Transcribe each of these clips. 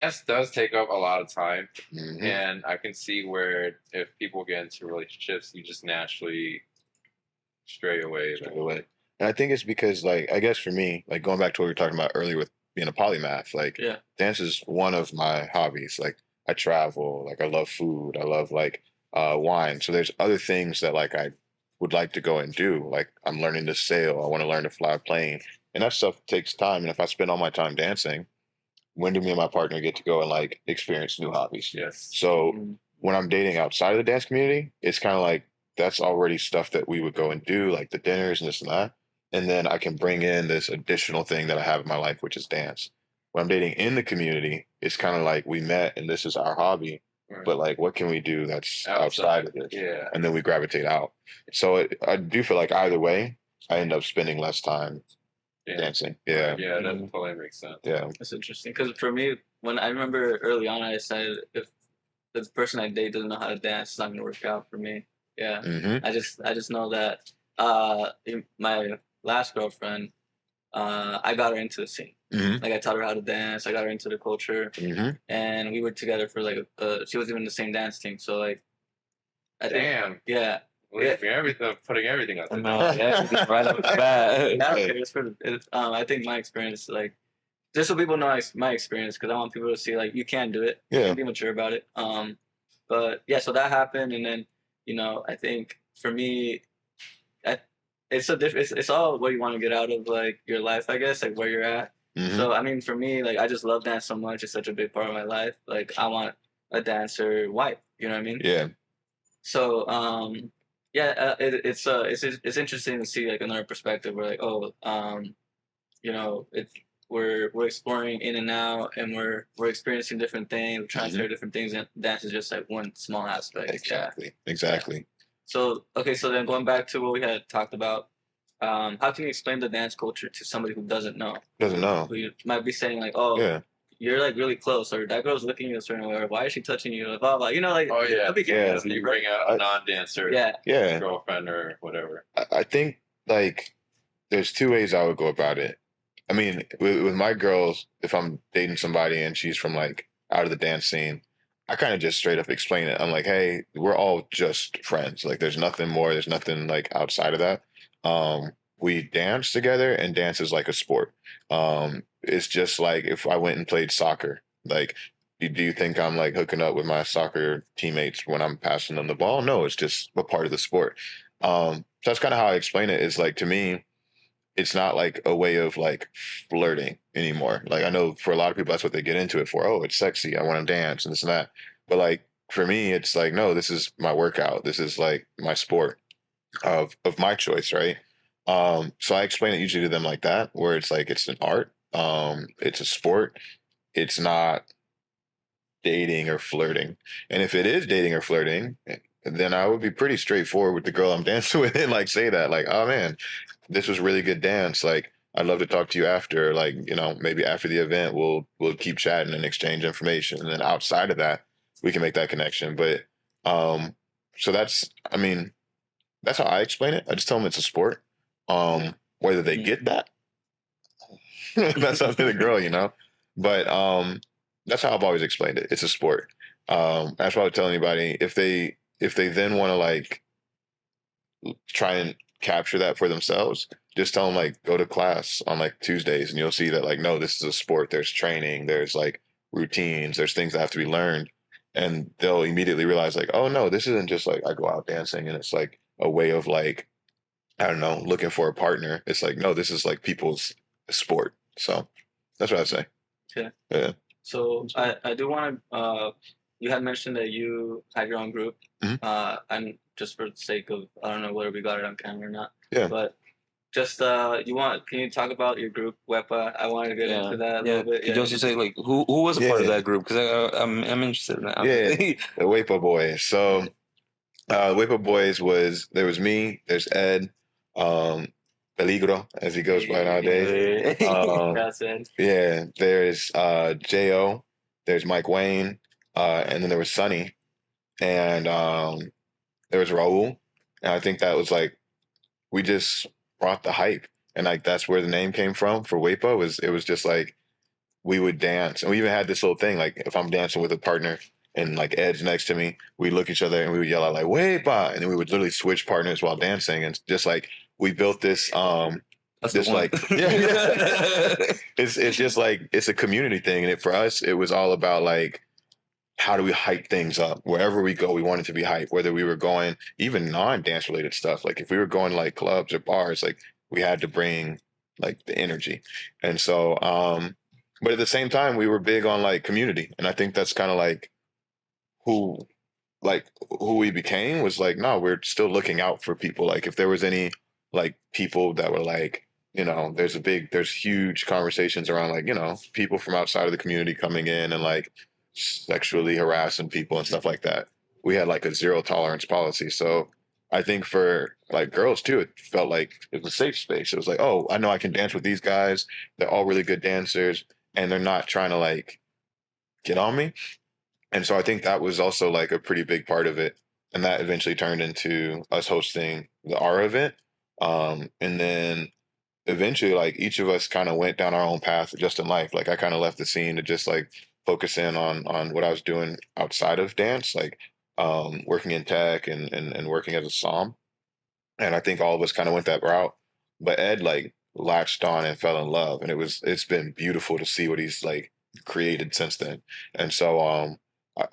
Dance does take up a lot of time, Hmm. and I can see where if people get into relationships, you just naturally stray away. Straight away. And I think it's because, like, I guess for me, like going back to what we were talking about earlier with being a polymath, like Yeah. dance is one of my hobbies. Like I travel, like I love food, I love like wine. So there's other things that like I would like to go and do. Like I'm learning to sail, I want to learn to fly a plane, and that stuff takes time. And if I spend all my time dancing, when do me and my partner get to go and like experience new hobbies? Yes. So Mm. when I'm dating outside of the dance community, it's kind of like that's already stuff that we would go and do, like the dinners and this and that. And then I can bring in this additional thing that I have in my life, which is dance. When I'm dating in the community, it's kind of like we met and this is our hobby, Right. but like what can we do that's outside of this? Yeah. And then we gravitate out. So I do feel like either way, I end up spending less time dancing. Yeah. Yeah, that totally makes sense. Yeah. That's interesting because for me, when I remember early on, I decided if the person I date doesn't know how to dance, it's not gonna work out for me. Yeah, Hmm. I just know that my last girlfriend, I got her into the scene. Hmm. Like I taught her how to dance. I got her into the culture, Hmm. and we were together for like she was even in the same dance team. So like I think Damn. yeah. Leaving everything, putting everything out there. No, yeah, right off the bat. No, okay, it's for, I think my experience, like, just so people know my experience, because I want people to see, like, you can do it. You Yeah. can be mature about it. But yeah, so that happened, and then I think for me, I, it's a it's all what you want to get out of like your life, I guess, like where you're at. Hmm. So I mean, for me, like I just love dance so much. It's such a big part of my life. Like I want a dancer wife. You know what I mean? Yeah. So yeah, it's interesting to see like another perspective where like it's we're exploring in and out and we're experiencing different things, we're trying to share different things, and dance is just like one small aspect. Exactly. Yeah. Exactly. So okay, so then going back to what we had talked about, how can you explain the dance culture to somebody who doesn't know? Doesn't know. Who you might be saying like, oh, Yeah. you're like really close, or that girl's looking at you a certain way, or why is she touching you? Blah blah. Like Oh yeah. I'll be Yeah. So you bring out a non-dancer Yeah. Yeah. girlfriend or whatever. I think like there's two ways I would go about it. I mean, with my girls, if I'm dating somebody and she's from like out of the dance scene, I kind of just straight up explain it. I'm like, hey, we're all just friends. Like, there's nothing more. There's nothing like outside of that. We dance together, and dance is like a sport. It's just like if I went and played soccer. Like, do you think I'm like hooking up with my soccer teammates when I'm passing them the ball? No, it's just a part of the sport. So that's kind of how I explain it. Is like to me, it's not like a way of like flirting anymore. Like I know for a lot of people that's what they get into it for. Oh, it's sexy. I want to dance and this and that. But like for me, it's like no, this is my workout. This is like my sport of my choice, right? So I explain it usually to them like that, where it's like it's an art, it's a sport. It's not dating or flirting. And if it is dating or flirting, then I would be pretty straightforward with the girl I'm dancing with and like say that, like, oh man, this was really good dance. Like, I'd love to talk to you after. Like, maybe after the event, we'll keep chatting and exchange information. And then outside of that, we can make that connection. But so I mean, that's how I explain it. I just tell them it's a sport. Whether they get that, that's up to the girl. But that's how I've always explained it. It's a sport. That's why I would tell anybody if they then want to like try and capture that for themselves, just tell them like go to class on like Tuesdays and you'll see that like no, this is a sport. There's training. There's like routines. There's things that have to be learned, and they'll immediately realize like oh no, this isn't just like I go out dancing and it's like a way of like I don't know looking for a partner. It's like no, this is like people's sport. So that's what I say. Okay. Yeah. So I do want to. You had mentioned that you had your own group. And just for the sake of I don't know whether we got it on camera or not. Yeah. But just can you talk about your group wepa? I wanted to get into that a little bit. Could you also say like who was a part of that group? Because I'm interested in that. Yeah, the wepa boys. So the wepa boys there was me. There's Ed. Peligro, as he goes by nowadays. That's it. Yeah, there's Jo, there's Mike Wayne, and then there was Sonny, and there was Raul. And I think that was like we just brought the hype, and like that's where the name came from for Wepa. It was just like we would dance, and we even had this little thing like if I'm dancing with a partner and like Ed's next to me, we look at each other and we would yell out like "wepa," and then we would literally switch partners while dancing, and just like we built this That's the this one. like it's just like it's a community thing, and for us it was all about like how do we hype things up wherever we go. We wanted to be hype, whether we were going even non-dance related stuff, like if we were going like clubs or bars, like we had to bring like the energy. And so but at the same time we were big on like community, and I think that's kind of who like who we became was like, no, we're still looking out for people. Like if there was any like people that were like, there's huge conversations around like, people from outside of the community coming in and like sexually harassing people and stuff like that. We had like a zero tolerance policy. So I think for like girls too, it felt like it was a safe space. It was like, oh, I know I can dance with these guys. They're all really good dancers and they're not trying to like get on me. And so I think that was also like a pretty big part of it. And that eventually turned into us hosting the ARA event. And then eventually, like each of us kind of went down our own path just in life. Like I kind of left the scene to just like focus in on what I was doing outside of dance, like working in tech and working as a som. And I think all of us kind of went that route. But Ed like latched on and fell in love, and it's been beautiful to see what he's like created since then. And so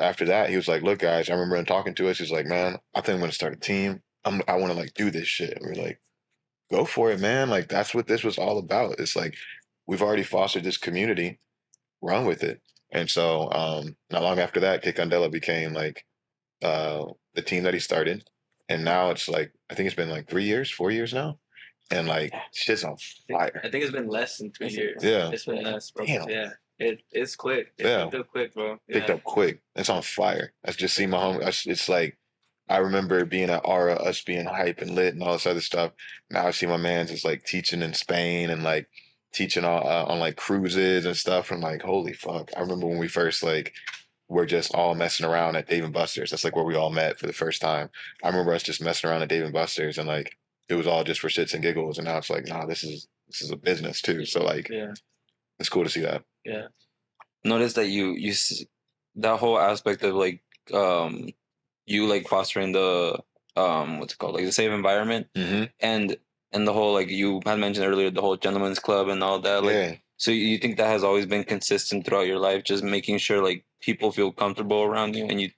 after that, he was like, "Look, guys, I remember him talking to us. He's like, man, I think I'm gonna start a team. I want to like do this shit." And we're like, "Go for it, man! Like that's what this was all about. It's like we've already fostered this community. Run with it." And so not long after that, Kid Candela became like uh, the team that he started, and now it's like I think it's been like 3 years, 4 years now, and like shit's on fire. I think it's been less than 3 years. Yeah, It's been less, bro. damn, Yeah. It's quick. It yeah, picked up quick, bro. picked Yeah. up quick. It's on fire. I just see my home. It's like I remember being at Aura, us being hype and lit and all this other stuff. Now I see my man's just like teaching in Spain and like teaching on like cruises and stuff. I'm like, holy fuck! I remember when we first like were just all messing around at Dave and Buster's. That's like where we all met for the first time. I remember us just messing around at Dave and Buster's, and like it was all just for shits and giggles. And now it's like, nah, this is a business too. So like, Yeah. it's cool to see that. Yeah. Notice that that whole aspect of like you like fostering the what's it called, like the safe environment, Mm-hmm. and the whole, like you had mentioned earlier, the whole gentleman's club and all that, like Yeah. so you think that has always been consistent throughout your life, just making sure like people feel comfortable around you, and you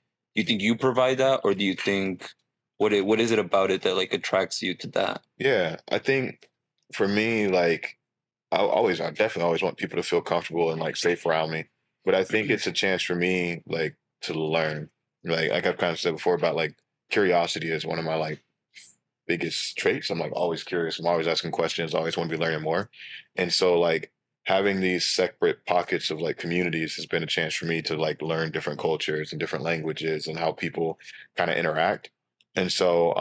think you provide that, or do you think what is it about it that like attracts you to that? Yeah. I think for me, like I definitely always want people to feel comfortable and like safe around me. But I think it's a chance for me like to learn. Like I've kind of said before about like curiosity is one of my like biggest traits. I'm like always curious. I'm always asking questions. Always want to be learning more. And so like having these separate pockets of like communities has been a chance for me to like learn different cultures and different languages and how people kind of interact. And so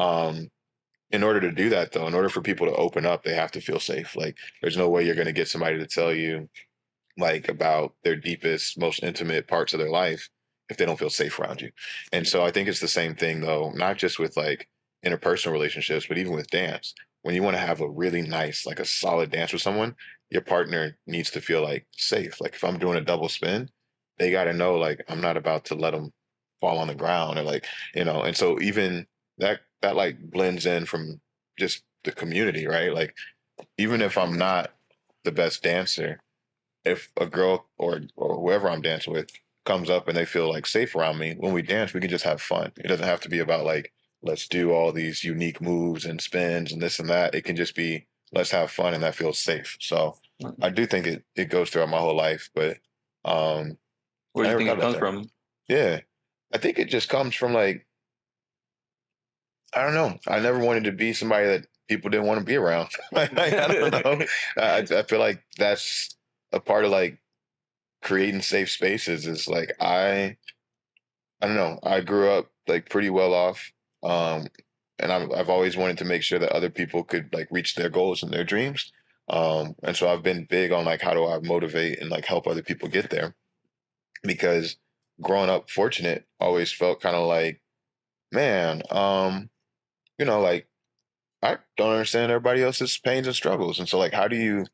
in order to do that though, in order for people to open up, they have to feel safe. Like there's no way you're going to get somebody to tell you like about their deepest, most intimate parts of their life if they don't feel safe around you. And so I think it's the same thing though, not just with like interpersonal relationships, but even with dance. When you want to have a really nice, like a solid dance with someone, your partner needs to feel like safe. Like if I'm doing a double spin, they got to know like I'm not about to let them fall on the ground or like, and so even that like blends in from just the community, right? Like even if I'm not the best dancer, if a girl or whoever I'm dancing with comes up and they feel like safe around me, when we dance, we can just have fun. It doesn't have to be about like, let's do all these unique moves and spins and this and that. It can just be, let's have fun and that feels safe. So I do think it goes throughout my whole life, but Where do I you never think thought it about comes that. from? Yeah. I think it just comes from like, I don't know. I never wanted to be somebody that people didn't want to be around. Like, I don't know. I feel like that's a part of like creating safe spaces is like I don't know. I grew up like pretty well off, um, and I've always wanted to make sure that other people could like reach their goals and their dreams. And so I've been big on like how do I motivate and like help other people get there because growing up fortunate always felt kind of like man, like I don't understand everybody else's pains and struggles, and so like how do you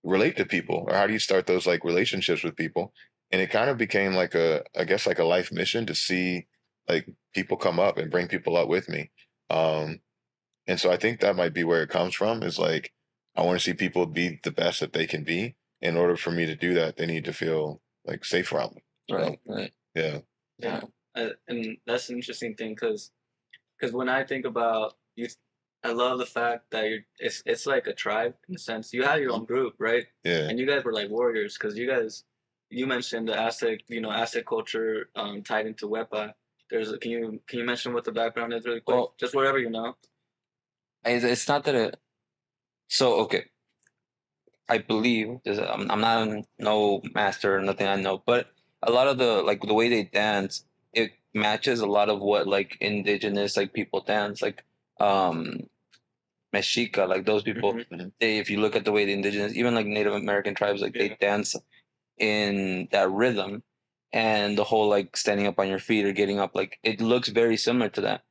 relate to people, or how do you start those like relationships with people? And it kind of became like I guess like a life mission to see like people come up and bring people up with me. Um, and so I think that might be where it comes from, is like I want to see people be the best that they can be. In order for me to do that, they need to feel like safe around me. You know? Right. Right. Yeah. Yeah, and that's an interesting thing because when I think about you, I love the fact that it's like a tribe in a sense. You have your own group, right? Yeah. And you guys were like warriors because you mentioned the Aztec, Aztec culture tied into wepa. Can you mention what the background is really quick? Well, Just whatever you know. it's not that it. So okay, I believe I'm not no master or nothing I know, but a lot of the way they dance, it matches a lot of what like indigenous like people dance, like um Mexica, like those people. Mhm. They, if you look at the way the indigenous, even like Native American tribes, like Yeah. they dance in that rhythm, and the whole like standing up on your feet or getting up, like it looks very similar to that.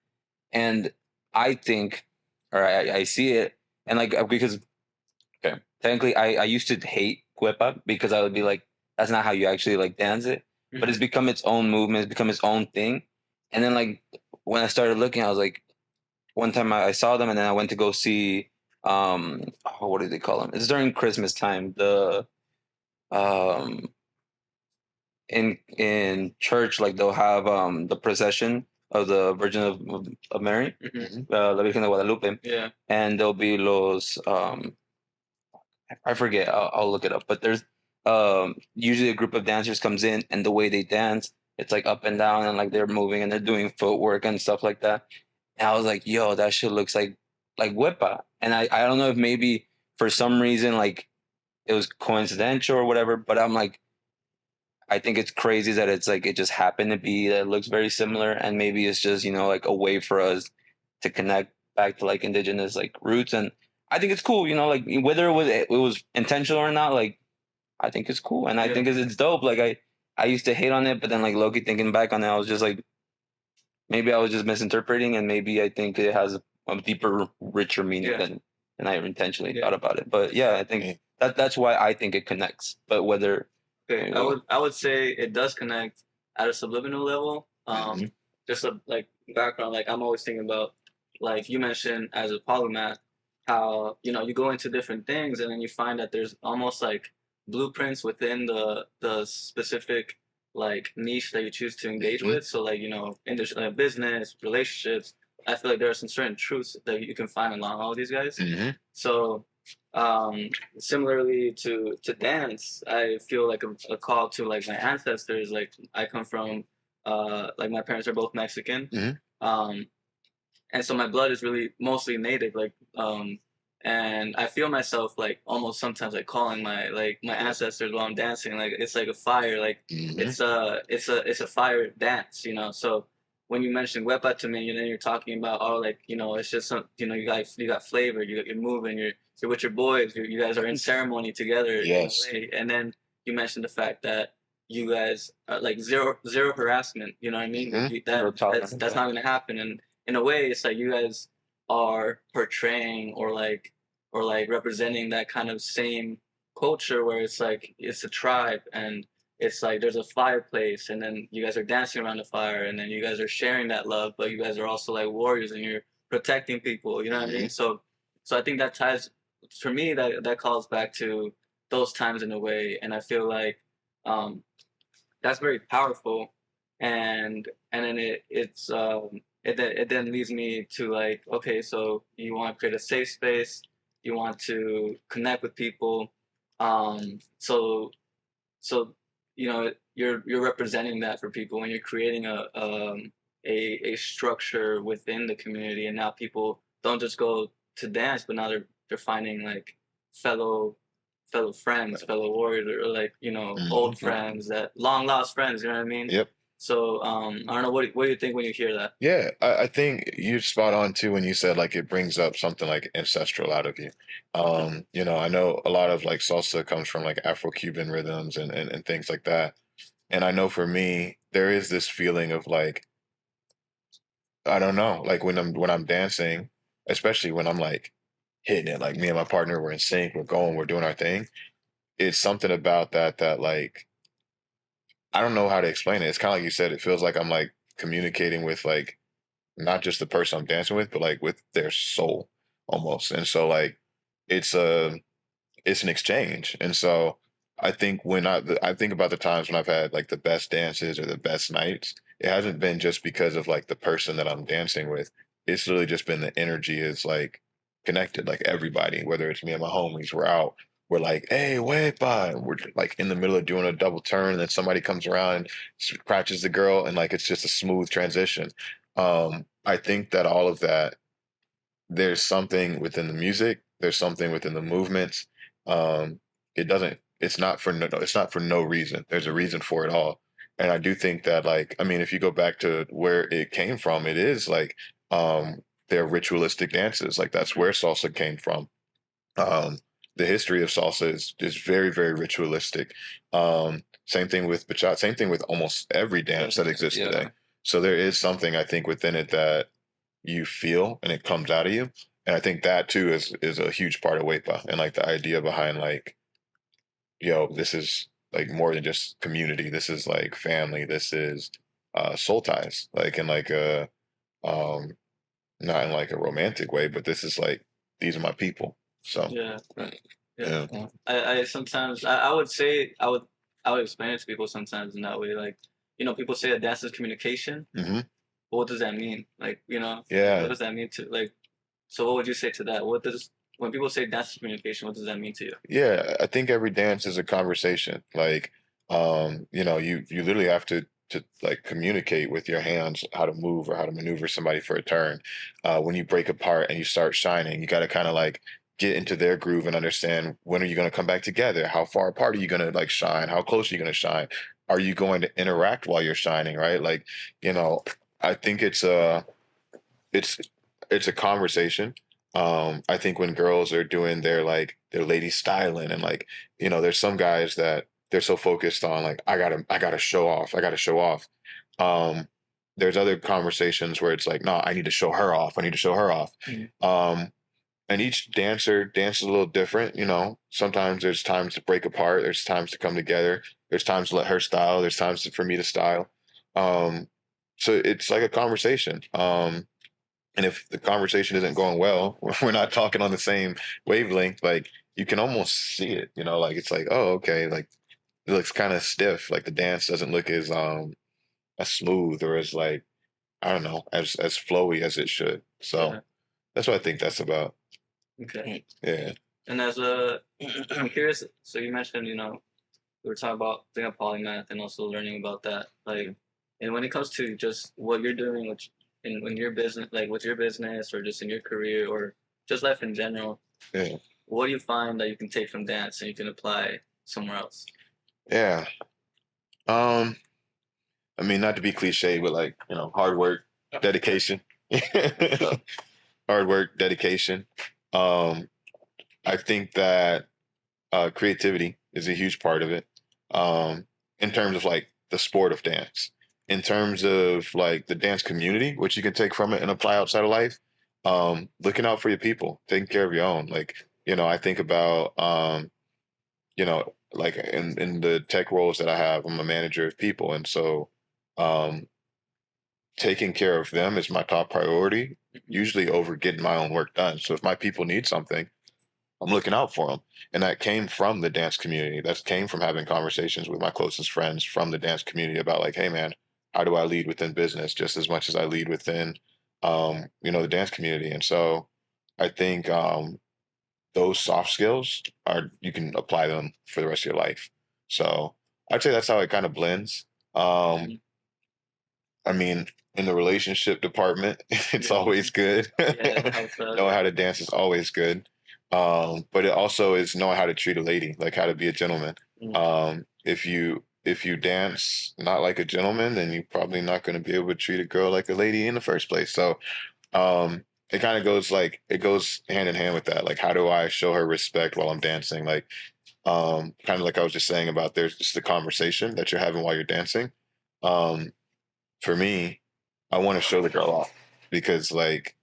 And I think, or I see it, and like because okay, technically I used to hate wepa because I would be like, that's not how you actually like dance it, but it's Mhm. become its own movement, it's become its own thing. And then like when I started looking, I was like, one time I saw them, and then I went to go see what do they call them? It's during Christmas time. The um in church, like they'll have the procession of the Virgin of Mary, Mhm. La Virgen de Guadalupe, Yeah. and there'll be los I forget, I'll look it up, but there's usually a group of dancers comes in, and the way they dance, it's like up and down, and like they're moving and they're doing footwork and stuff like that. And I was like, yo, that shit looks like wepa. And I don't know if maybe for some reason like it was coincidental or whatever, but I'm like, I think it's crazy that it's like it just happened to be that it looks very similar, and maybe it's just like a way for us to connect back to like indigenous like roots. And I think it's cool, like whether it was intentional or not, like I think it's cool, and I Yeah. think it's dope. Like I used to hate on it, but then like Loki thinking back on it, I was just like, maybe I was just misinterpreting, and maybe I think it has a deeper, richer meaning Yeah. than I intentionally Yeah. thought about it. But yeah, I think that's why I think it connects. But whether Okay, I would say it does connect at a subliminal level. Mhm. Just a like background, like I'm always thinking about, like you mentioned as a polymath, how you go into different things and then you find that there's almost like blueprints within the specific like niche that you choose to engage Mhm. with. So like in the business relationships, I feel like there are some certain truths that you can find along all these guys. Mhm. So um similarly to dance, I feel like a call to like my ancestors. Like I come from like my parents are both Mexican. Mhm. um and so my blood is really mostly native, like and I feel myself like almost sometimes like calling my ancestors while I'm dancing. Like it's like a fire, like Mhm. it's a fire dance, so when you mention wepa to me, and then you're talking about, oh, like it's just some, you got flavor, you're moving, you're with your boys, you guys are in ceremony together in a Yes. way. And then you mentioned the fact that you guys are like zero harassment, you know what I mean? Mhm. Zero That's tolerance, not going to happen. And in a way, it's like you guys are portraying or like representing that kind of same culture where it's like it's a tribe, and it's like there's a fireplace, and then you guys are dancing around the fire, and then you guys are sharing that love, but you guys are also like warriors, and you're protecting people, you know what I mean? Mhm. So I think that ties, for me, that calls back to those times in a way. And I feel like um that's very powerful. And then it then leads me to like, okay, so you want to create a safe space, you want to connect with people, so you're representing that for people when you're creating a structure within the community. And now people don't just go to dance, but now they're finding like fellow fellow friends, fellow warriors, or like old Mhm. friends, that long lost friends, you know what I mean? Yep. So I don't know, what do you think when you hear that? Yeah, I think you're spot on too when you said like it brings up something like ancestral out of you. I know a lot of like salsa comes from like Afro-Cuban rhythms and things like that. And I know for me, there is this feeling of like, I don't know, like when I'm dancing, especially when I'm like hitting it, like me and my partner, we're in sync, we're going, we're doing our thing. it's something about that like I don't know how to explain it. It's kind of like you said. It feels like I'm like communicating with like not just the person I'm dancing with, but like with their soul almost. And so like it's a it's an exchange. And so I think when I think about the times when I've had like the best dances or the best nights, it hasn't been just because of like the person that I'm dancing with. It's really just been the energy is like connected, like everybody, whether it's me and my homies, we're out, we're like, hey, wepa, and we're like in the middle of doing a double turn, and then somebody comes around and scratches the girl, and like it's just a smooth transition. I think that all of that there's something within the music, there's something within the movements. It doesn't it's not for no reason. There's a reason for it all. And I do think that like I mean if you go back to where it came from, it is like they're ritualistic dances. Like that's where salsa came from. Um the history of salsa is very, very ritualistic. Same thing with bachata, same thing with almost every dance that exists today. Yeah. So there is something I think within it that you feel and it comes out of you. And I think that too is a huge part of wepa and like the idea behind like, yo, this is like more than just community. This is like family. This is soul ties. Like in like a um not in like a romantic way, but this is like these are my people. So Yeah. Right. Yeah. yeah. I sometimes I would say I would explain it to people sometimes in that way. Like, people say that dance is communication. Hmm. But what does that mean? Like, what Yeah. does that mean to like? So what would you say to that? What does when people say dance is communication? What does that mean to you? Yeah. I think every dance is a conversation. Like you literally have to like communicate with your hands how to move or how to maneuver somebody for a turn. When you break apart and you start shining, you got to kind of like get into their groove and understand when are you going to come back together? How far apart are you going to like shine? How close are you going to shine? Are you going to interact while you're shining? Right? Like, you know, I think it's it's a conversation. I think when girls are doing their lady styling and like, there's some guys that they're so focused on like I gotta show off. I gotta show off. Um, there's other conversations where it's like, no, I need to show her off. I need to show her off. Mhm. And each dancer dances a little different, Sometimes there's times to break apart, there's times to come together, there's times to let her style, there's times for me to style. Um, so it's like a conversation. And if the conversation isn't going well, we're not talking on the same wavelength, like you can almost see it, like it's like, oh, okay, like it looks kind of stiff, like the dance doesn't look as smooth or as like, I don't know, as flowy as it should. So Yeah. that's what I think that's about. Okay. Yeah. And I'm curious. So you mentioned, we were talking about being a polymath and also learning about that. Like, and when it comes to just what you're doing, which in your business, like with your business or just in your career or just life in general, Yeah. what do you find that you can take from dance and you can apply somewhere else? Yeah. Um, I mean, not to be cliche, but like, hard work, dedication. Hard work, dedication. Um, I think that creativity is a huge part of it. In terms of like the sport of dance, in terms of like the dance community, which you can take from it and apply outside of life. Looking out for your people, taking care of your own. Like, I think about like in the tech roles that I have, I'm a manager of people, and so um, taking care of them is my top priority, usually over getting my own work done. So if my people need something, I'm looking out for them. And that came from the dance community. That came from having conversations with my closest friends from the dance community about like, hey man, how do I lead within business just as much as I lead within the dance community? And so I think those soft skills are you can apply them for the rest of your life. So I'd say that's how it kind of blends. Um, Mhm. I mean, in the relationship department, it's Yeah. always good. Yeah, it helps out. Knowing how to dance is always good. But it also is knowing how to treat a lady, like how to be a gentleman. Mhm. If you dance not like a gentleman, then you're probably not going to be able to treat a girl like a lady in the first place. So it kind of goes like it goes hand in hand with that. Like, how do I show her respect while I'm dancing? Like, kind of like I was just saying about there's just the conversation that you're having while you're dancing. Um, for me, I want to show the girl off because like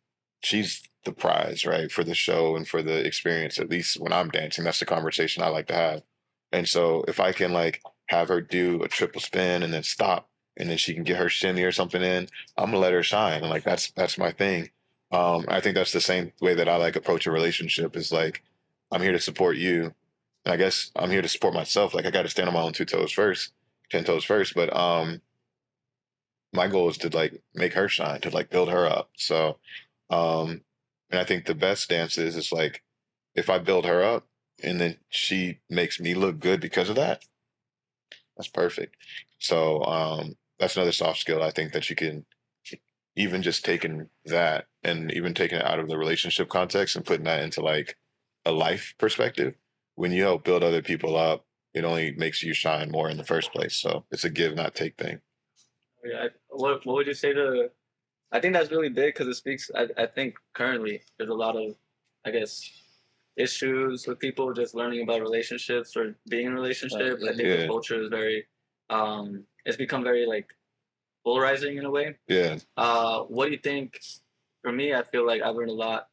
she's the prize, right? For the show and for the experience, at least when I'm dancing, that's the conversation I like to have. And so if I can like have her do a triple spin and then stop, and then she can get her shimmy or something in, I'm gonna let her shine. And like that's my thing. I think that's the same way that I like approach a relationship is like I'm here to support you. And I guess I'm here to support myself. Like I gotta stand on my own 2 toes first, 10 toes first. But my goal is to like make her shine, to like build her up. So um and I think the best dance is like if I build her up and then she makes me look good because of that, that's perfect. So that's another soft skill I think that you can even just taking that and even taking it out of the relationship context and putting that into like a life perspective. When you help build other people up, it only makes you shine more in the first place. So it's a give not take thing. Yeah, what would you say to? I think that's really big because it speaks. I think currently there's a lot of, I guess, issues with people just learning about relationships or being in a relationship. I think the Yeah. culture is very, it's become very like polarizing in a way. Yeah. What do you think? For me, I feel like I've learned a lot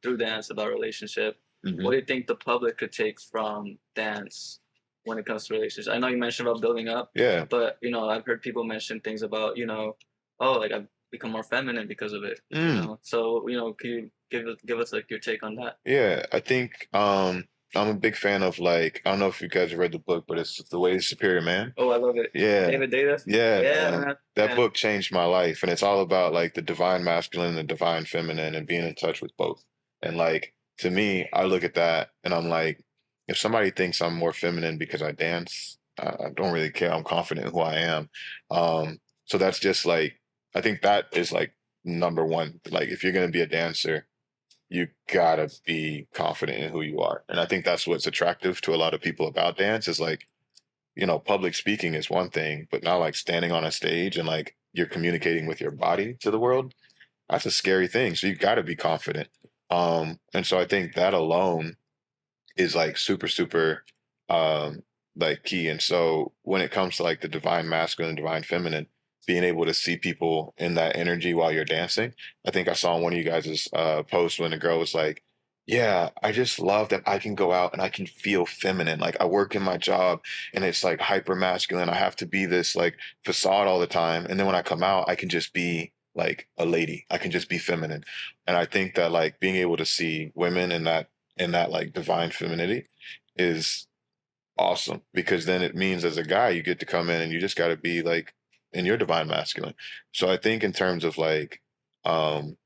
through dance about relationship. Mhm. What do you think the public could take from dance when it comes to relationships? I know you mentioned about building up, Yeah. but I've heard people mention things about oh, like I've become more feminine because of it. So can you give us like your take on that? Yeah. I think I'm a big fan of like I don't know if you guys have read the book, but it's The Way of the Superior Man. Oh, I love it. Yeah. David Davis. Yeah, Yeah, man. man. That Yeah. book changed my life, and it's all about like the divine masculine and the divine feminine and being in touch with both. And like to me, I look at that and I'm like, if somebody thinks I'm more feminine because I dance, I don't really care. I'm confident in who I am. So that's just like I think that is like number one. Like if you're gonna be a dancer, you gotta be confident in who you are. And I think that's what's attractive to a lot of people about dance is like public speaking is one thing, but now like standing on a stage and like you're communicating with your body to the world, that's a scary thing. So you got to be confident. And so I think that alone is like super, super, um, like key. And so when it comes to like the divine masculine and divine feminine, being able to see people in that energy while you're dancing, I think I saw one of you guys' post when the girl was like, yeah, I just love that I can go out and I can feel feminine. Like I work in my job and it's like hyper masculine. I have to be this like facade all the time. And then when I come out, I can just be like a lady. I can just be feminine. And I think that like being able to see women in that like divine femininity is awesome because then it means as a guy you get to come in and you just got to be like in your divine masculine. So I think in terms of like um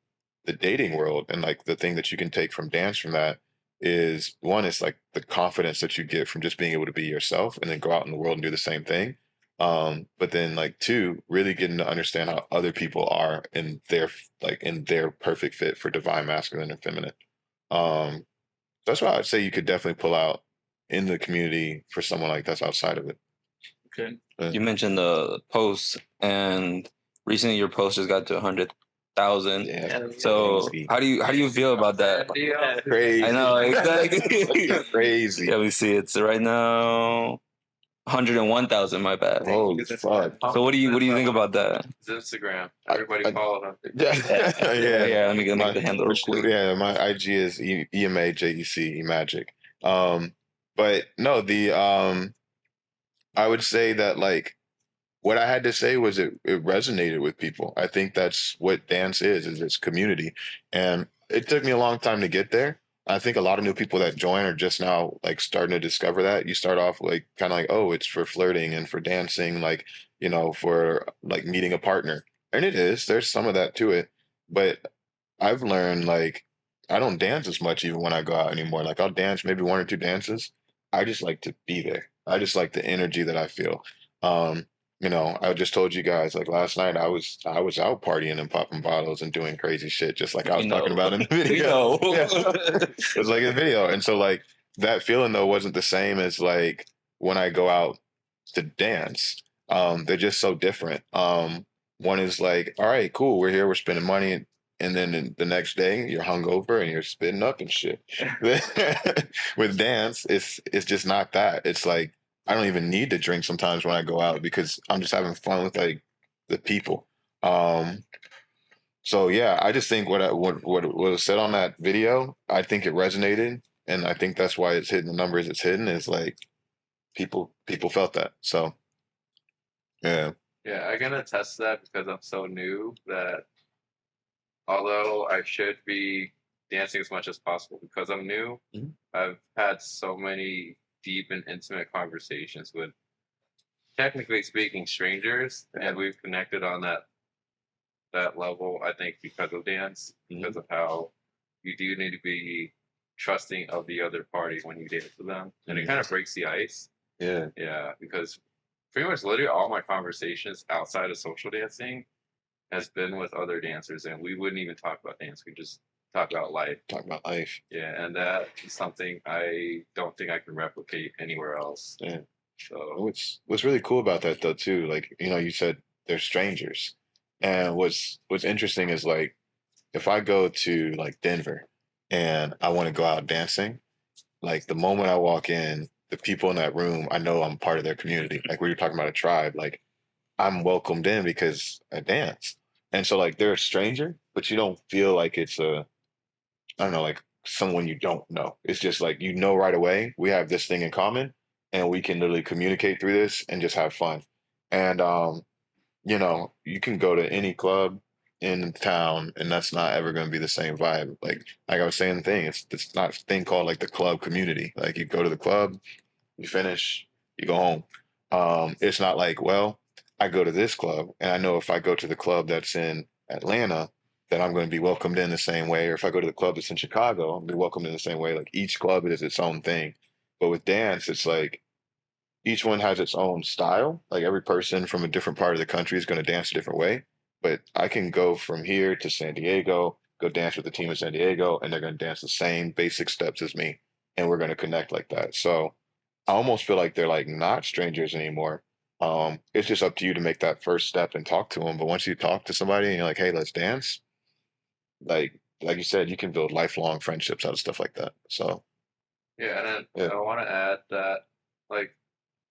the dating world and like the thing that you can take from dance from that is one is like the confidence that you get from just being able to be yourself and then go out in the world and do the same thing. But then like two, really getting to understand how other people are in their perfect fit for divine masculine and feminine. um that's why I'd say you could definitely pull out in the community for someone like that's outside of it. Okay. You mentioned the posts, and recently your post just got to 100,000. Yeah. So Crazy. how do you feel about that? Yeah. Crazy. I know exactly. Crazy. Yeah, we see it's right now 101,000. My bad. Holy fuck. So what do you think about that? It's Instagram. Everybody follow him. Yeah. Yeah. Let me get the handle real quick. Yeah, my IG is EMAJEC, Magic. But no, I would say that like what I had to say was it resonated with people. I think that's what dance is it's community. And it took me a long time to get there. I think a lot of new people that join are just now like starting to discover that. You start off like kind of like, oh, it's for flirting and for dancing, like, for like meeting a partner. And it is, there's some of that to it. But I've learned like I don't dance as much even when I go out anymore. Like I'll dance maybe one or two dances. I just like to be there. I just like the energy that I feel. Um, I just told you guys like last night I was out partying and popping bottles and doing crazy shit just like I was talking about in the video. Yeah. It was like a video. And so like that feeling though wasn't the same as like when I go out to dance. They're just so different. One is like, all right, cool, we're here, we're spending money, and then the next day you're hungover and you're spitting up and shit. With dance, it's just not that. It's like I don't even need to drink sometimes when I go out because I'm just having fun with like the people. So yeah, I just think what was said on that video, I think it resonated, and I think that's why it's hitting the numbers it's hitting. Is like people felt that. So yeah, Yeah, I can attest to that because I'm so new that although I should be dancing as much as possible because I'm new, Mhm. I've had so many deep and intimate conversations with, technically speaking, strangers, and we've connected on that level. I think because of dance, because of how you do need to be trusting of the other party when you dance with them, and it kind of breaks the ice. yeah, Yeah, because pretty much literally all my conversations outside of social dancing has been with other dancers, and we wouldn't even talk about dance. We just talk about life. talk about life. Yeah, and that is something I don't think I can replicate anywhere else. Yeah. So What's really cool about that though too, like you said they're strangers, and what's interesting is like if I go to like Denver and I want to go out dancing, like the moment I walk in, the people in that room, I know I'm part of their community. Like we were talking about a tribe, like I'm welcomed in because I dance. And so like they're a stranger, but you don't feel like it's a, I don't know, like someone you don't know. It's just like right away, we have this thing in common and we can literally communicate through this and just have fun. And you can go to any club in town and that's not ever going to be the same vibe. Like I was saying the thing, it's not a thing called like the club community. Like you go to the club, you finish, you go home. It's not like, well, I go to this club and I know if I go to the club that's in Atlanta, that I'm going to be welcomed in the same way. Or if I go to the club that's in Chicago, I'll be welcomed in the same way. Like each club is its own thing. But with dance, it's like each one has its own style. Like every person from a different part of the country is going to dance a different way. But I can go from here to San Diego, go dance with the team in San Diego, and they're going to dance the same basic steps as me. And we're going to connect like that. So I almost feel like they're like not strangers anymore. It's just up to you to make that first step and talk to them. But once you talk to somebody and you're like, hey, let's dance, like you said, you can build lifelong friendships out of stuff like that. So yeah, and then yeah, I want to add that like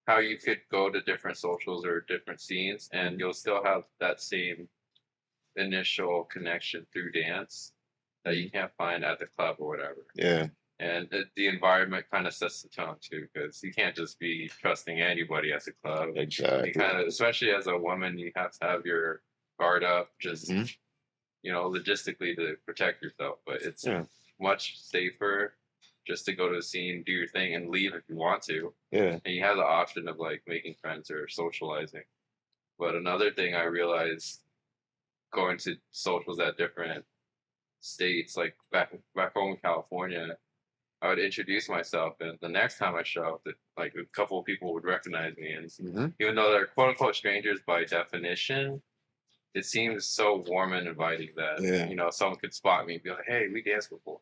how you could go to different socials or different scenes, and you'll still have that same initial connection through dance that you can't find at the club or whatever. yeah, And the environment kind of sets the tone too, because you can't just be trusting anybody at the club. You exactly. kind of, especially as a woman, you have to have your guard up, just Mhm. logistically to protect yourself. But it's Yeah, much safer just to go to the scene, do your thing, and leave if you want to. yeah, And you have the option of like making friends or socializing. But another thing I realized going to socials at different states, like back home in California, I would introduce myself, and the next time I show up, that like a couple of people would recognize me, and hmm even though they're quote unquote strangers by definition, it seems so warm and inviting that yeah, someone could spot me and be like, "Hey, we danced before."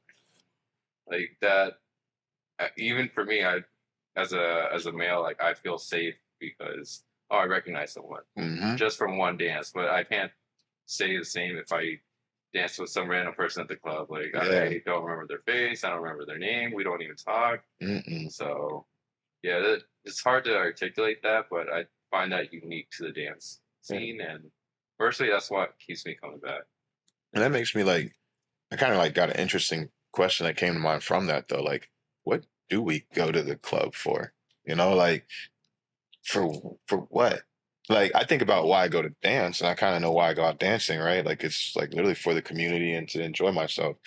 Like that, even for me, I as a male, like I feel safe because I recognize someone hmm just from one dance, but I can't say the same if I dance with some random person at the club. Like yeah, I don't remember their face, I don't remember their name, we don't even talk. mm-mm. So yeah, it's hard to articulate that, but I find that unique to the dance Yeah. scene, and personally, that's what keeps me coming back. And that makes me like, I kind of like got an interesting question that came to mind from that though. Like, what do we go to the club for? Like for what? Like, I think about why I go to dance, and I kind of know why I go out dancing, right? Like, it's like literally for the community and to enjoy myself.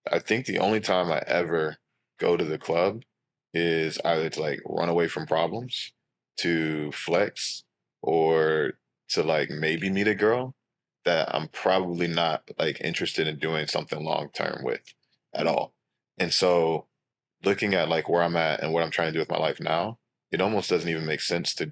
I think the only time I ever go to the club is either to like run away from problems, to flex, or to like maybe meet a girl that I'm probably not like interested in doing something long term with at all. And so looking at like where I'm at and what I'm trying to do with my life now, it almost doesn't even make sense to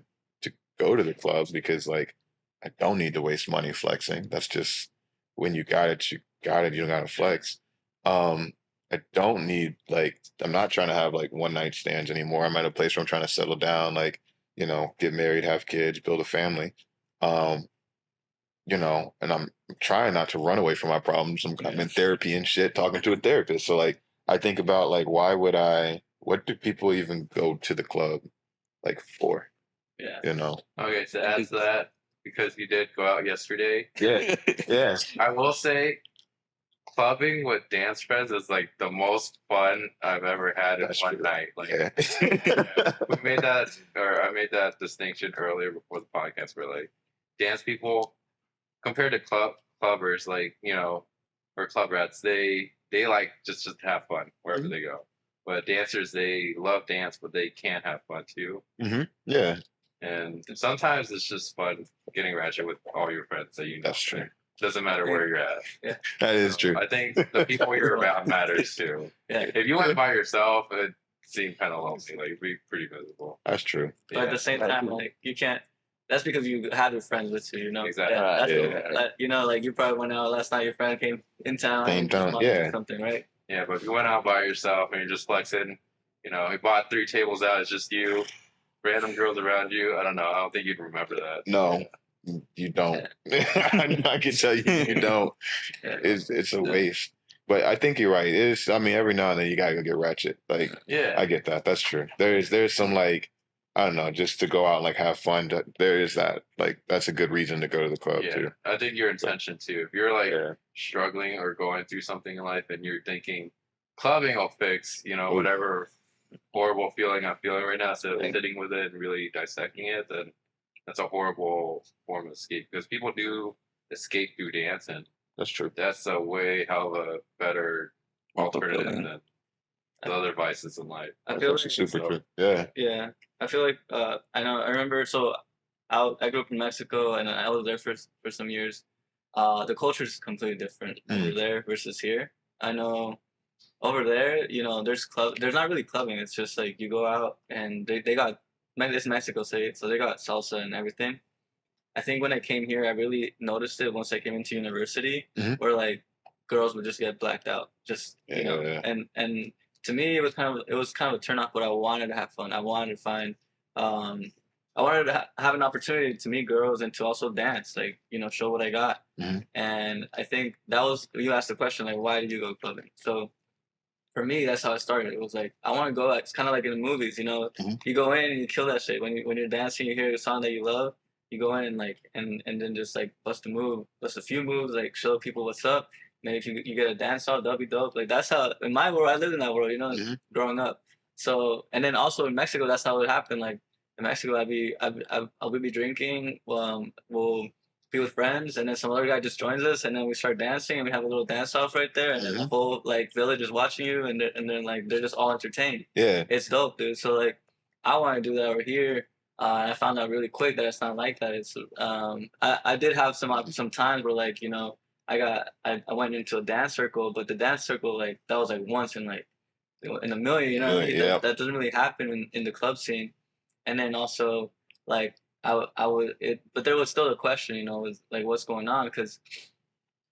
go to the clubs because like I don't need to waste money flexing. That's just when you got it, you got it. You don't got to flex. I don't need like I'm not trying to have like one night stands anymore. I'm at a place where I'm trying to settle down, like get married, have kids, build a family. Um, and I'm trying not to run away from my problems. I'm in therapy and shit, talking to a therapist. So like I think about like what do people even go to the club like for? Yeah. You know? Okay, to add to that, because you did go out yesterday, Yeah. Yeah. I will say clubbing with dance friends is like the most fun I've ever had in That's one true. night. Like Yeah. we made that, or I made that distinction earlier before the podcast. Where like dance people compared to clubbers, like or club rats, they like just have fun wherever they go. But dancers, they love dance, but they can have fun too. Yeah, And sometimes it's just fun getting ratchet with all your friends that you know. that's true. Doesn't matter where you're at. That is true. I think the people you're around matters too. Yeah. If you went by yourself, it'd seem kind of lonely. Like you'd be pretty miserable. That's true. But at the same time, like you can't. That's because you have your friends with you, you know. Exactly. That's like you probably went out last night. Your friend came in town. Yeah. Something, right? Yeah, but if you went out by yourself and you're just flexing, he bought 3 tables out. It's just you, random girls around you. I don't know. I don't think you'd remember that. No, you don't. I can tell you don't. Yeah. It's a waste. But I think you're right. It's. I mean, every now and then you gotta go get ratchet. Like Yeah. I get that. That's true. There's some like I don't know, just to go out and like have fun. There is that. Like that's a good reason to go to the club Yeah. too. I think your intention too. If you're like Yeah. struggling or going through something in life and you're thinking clubbing will fix, whatever horrible feeling I'm feeling right now, instead of sitting with it and really dissecting it, then that's a horrible form of escape because people do escape through dance, and That's true. that's a way hell of a better alternative Fulfilling. than the other vices in life. I That's feel actually like super true. Yeah. yeah. I feel like I remember. So I grew up in Mexico and I was there for some years. The culture is completely different over there versus here. I know over there, there's not really clubbing. It's just like you go out and they got it's Mexico City, so they got salsa and everything. I think when I came here, I really noticed it once I came into university, where like girls would just get blacked out, just Yeah. and to me it was kind of a turn off. But I wanted to have fun. I wanted to find, I wanted to have an opportunity to meet girls and to also dance, like show what I got. And I think that was you asked the question like, why did you go clubbing? So for me, that's how it started. It was like I want to go. It's kind of like in the movies, you go in and you kill that shit. When you're dancing, you hear a song that you love. You go in and and then just like bust a few moves, like show people what's up. And then if you get a dance off, that'll be dope. Like that's how in my world, I lived in that world, growing up. So and then also in Mexico, that's how it happened. Like in Mexico, I'll be drinking. We'll be with friends, and then some other guy just joins us, and then we start dancing, and we have a little dance off right there, and then the whole like village is watching you, and then like they're just all entertained. Yeah. It's dope, dude. So like I want to do that over here. I found out really quick that it's not like that. It's I did have some times where like I went into a dance circle, but the dance circle like that was like once in a million. What I mean? That doesn't really happen in the club scene. And then also like but there was still a question, was like what's going on, because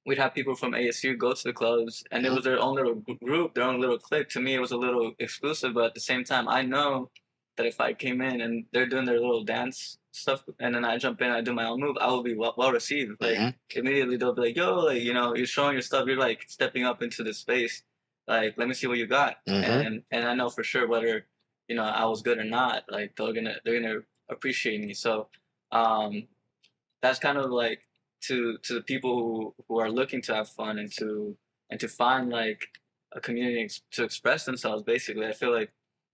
we'd have people from ASU go to the clubs, and it was their own little group, their own little clique. To me, it was a little exclusive, but at the same time, I know that if I came in and they're doing their little dance stuff, and then I jump in, I do my own move, I will be well received. Like immediately they'll be like, "Yo, like you're showing your stuff. You're like stepping up into this space. Like, let me see what you got." And I know for sure whether I was good or not. Like they're gonna appreciate me. So that's kind of like to the people who are looking to have fun and to find like a community to express themselves. Basically, I feel like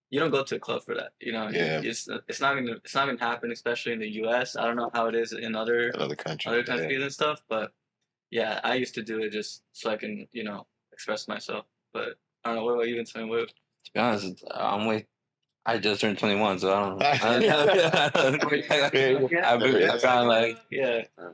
you don't go to a club for that. It's not gonna happen, especially in the U.S. I don't know how it is in other countries and stuff, but yeah, I used to do it just so I can express myself. But I don't know. What about you, Vincent? To be honest, I just turned 21, so I don't know. I've kind of like,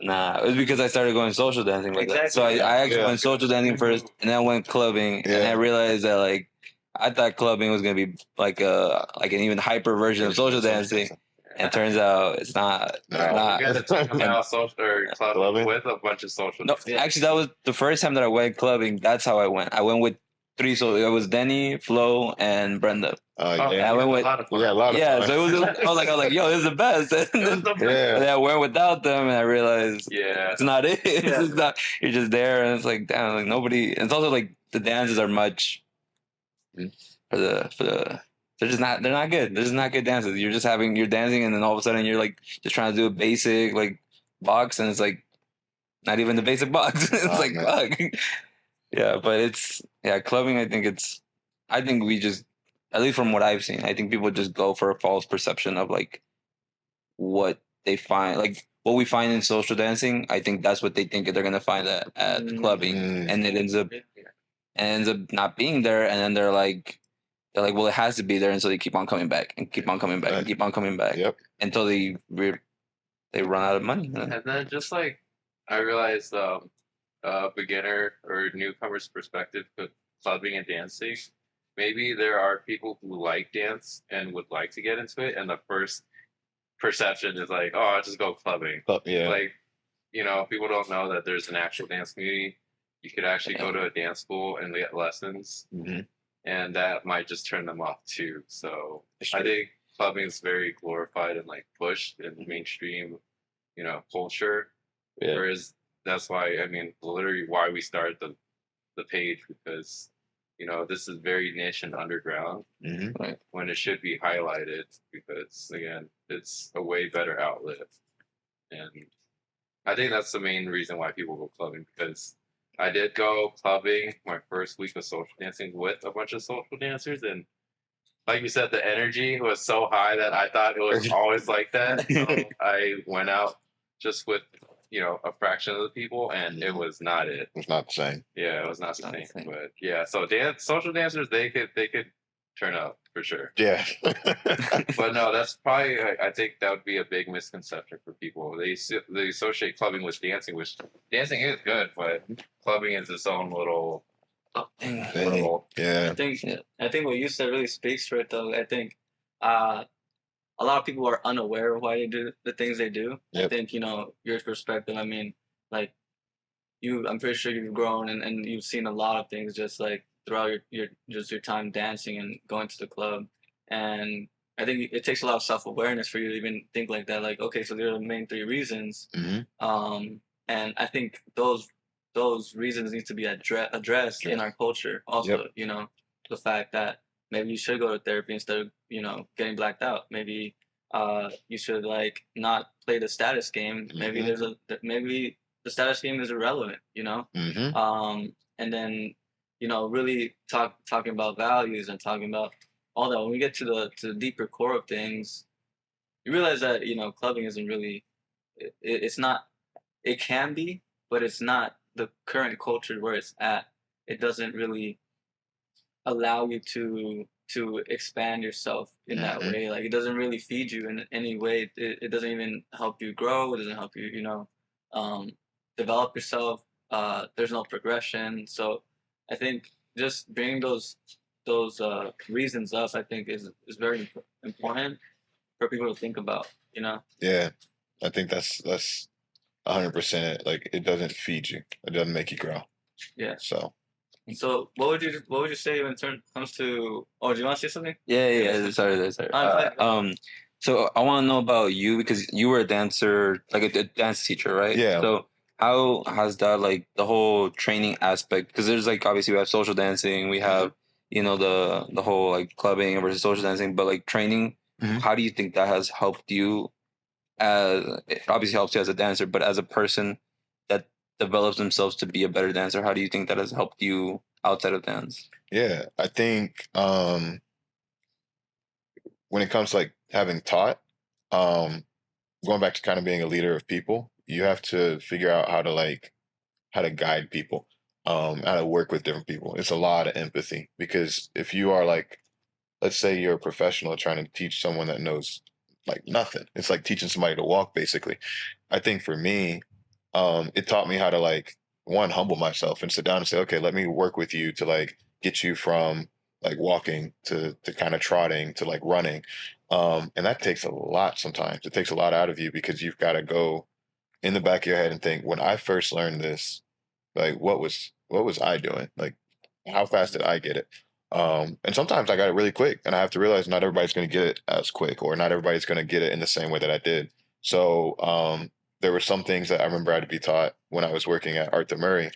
nah. It was because I started going social dancing like that. So I actually went social dancing first, and then I went clubbing, and I realized that like I thought clubbing was gonna be like an even hyper version of social dancing, and turns out it's not. You guys talking about social or clubbing with a bunch of social. No, actually, that was the first time that I went clubbing. That's how I went. I went with 3. So it was Denny, Flo, and Brenda. I went with a lot of fun. So it was. I was like, yo, this is the best. And then I went without them, and I realized, it's not it. It's not. You're just there, and it's like, damn, like nobody. And it's also like the dances are much for the. They're not good. They're just not good dances. You're dancing, and then all of a sudden you're like just trying to do a basic like box, and it's like not even the basic box. It's fuck. Yeah, but clubbing. I think we just, at least from what I've seen, I think people just go for a false perception of like what they find, like what we find in social dancing. I think that's what they think they're gonna find at clubbing, Mm. and it ends up not being there, and then they're like, well, it has to be there, and so they keep on coming back and keep on coming back and keep on coming back Yep. until they run out of money. And then just like I realized, beginner or newcomer's perspective with clubbing and dancing, maybe there are people who like dance and would like to get into it, and the first perception is like, oh, I'll just go clubbing. Yeah. Like, people don't know that there's an actual dance community. You could actually go to a dance school and get lessons, Mm-hmm. and that might just turn them off too. So It's I true. think clubbing is very glorified and like pushed in mainstream, culture. Yeah. Whereas that's why, I mean, literally why we started the page, because this is very niche and underground Mm-hmm. when it should be highlighted, because again, it's a way better outlet. And I think that's the main reason why people go clubbing, because I did go clubbing my first week of social dancing with a bunch of social dancers, and like you said, the energy was so high that I thought it was always like that. So I went out just with a fraction of the people, and it was not it. It's not the same. Yeah, it was not the same. But yeah, so social dancers, they could turn up for sure. Yeah. But no, that's probably, I think that would be a big misconception for people. They associate clubbing with dancing, which dancing is good, but clubbing is its own little Thing. world. Yeah. I think what you said really speaks for it, though. I think a lot of people are unaware of why they do the things they do. Yep. I think your perspective. I mean, like I'm pretty sure you've grown and you've seen a lot of things just like throughout your time dancing and going to the club. And I think it takes a lot of self-awareness for you to even think like that. Like, okay, so there are the main three reasons. Mm-hmm. And I think those reasons need to be addressed in our culture. Also, Yep. The fact that maybe you should go to therapy instead of getting blacked out. Maybe you should like not play the status game. Maybe maybe the status game is irrelevant. Mm-hmm. And then really talking about values and talking about all that. When we get to the deeper core of things, you realize that clubbing isn't really. It's not. It can be, but it's not the current culture where it's at. It doesn't really allow you to expand yourself in that way. Like it doesn't really feed you in any way. It doesn't even help you grow. It doesn't help you, develop yourself. There's no progression. So I think just bringing those reasons up, I think is very important for people to think about. Yeah. I think that's 100%. Like it doesn't feed you. It doesn't make you grow. Yeah. So what would you say when it comes to? Oh, do you want to say something? Yeah. Sorry. So I want to know about you, because you were a dancer, like a dance teacher, right? Yeah. So how has that, like the whole training aspect? Because there's like obviously we have social dancing, we have the whole like clubbing versus social dancing, but like training, how do you think that has helped you? It obviously helps you as a dancer, but as a person that develops themselves to be a better dancer, how do you think that has helped you outside of dance? yeah, I think when it comes to like having taught, going back to kind of being a leader of people, you have to figure out how to guide people, how to work with different people. It's a lot of empathy, because if you are like, let's say you're a professional trying to teach someone that knows like nothing, it's like teaching somebody to walk, basically. I think for me, it taught me how to like one, humble myself and sit down and say, okay, let me work with you to like get you from like walking to kind of trotting to like running. And that takes a lot sometimes. It takes a lot out of you, because you've got to go in the back of your head and think, when I first learned this, like what was I doing? Like how fast did I get it? And sometimes I got it really quick, and I have to realize not everybody's going to get it as quick, or not everybody's going to get it in the same way that I did. So there were some things that I remember I had to be taught when I was working at Art the Murray.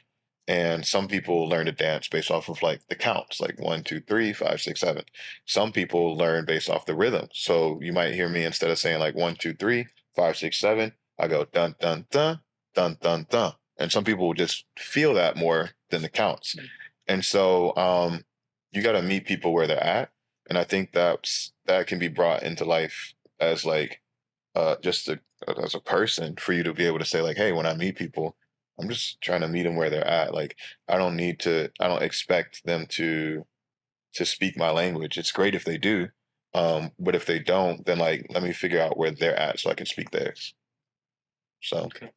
And some people learn to dance based off of like the counts, like 1, 2, 3, 5, 6, 7. Some people learn based off the rhythm. So you might hear me, instead of saying like 1, 2, 3, 5, 6, 7, I go dun dun dun dun dun dun. and some people just feel that more than the counts. And so you got to meet people where they're at, and I think that can be brought into life as like just as a person, for you to be able to say like, hey, when I meet people, I'm just trying to meet them where they're at. Like I don't expect them to speak my language. It's great if they do, but if they don't, then like let me figure out where they're at so I can speak theirs. So Okay.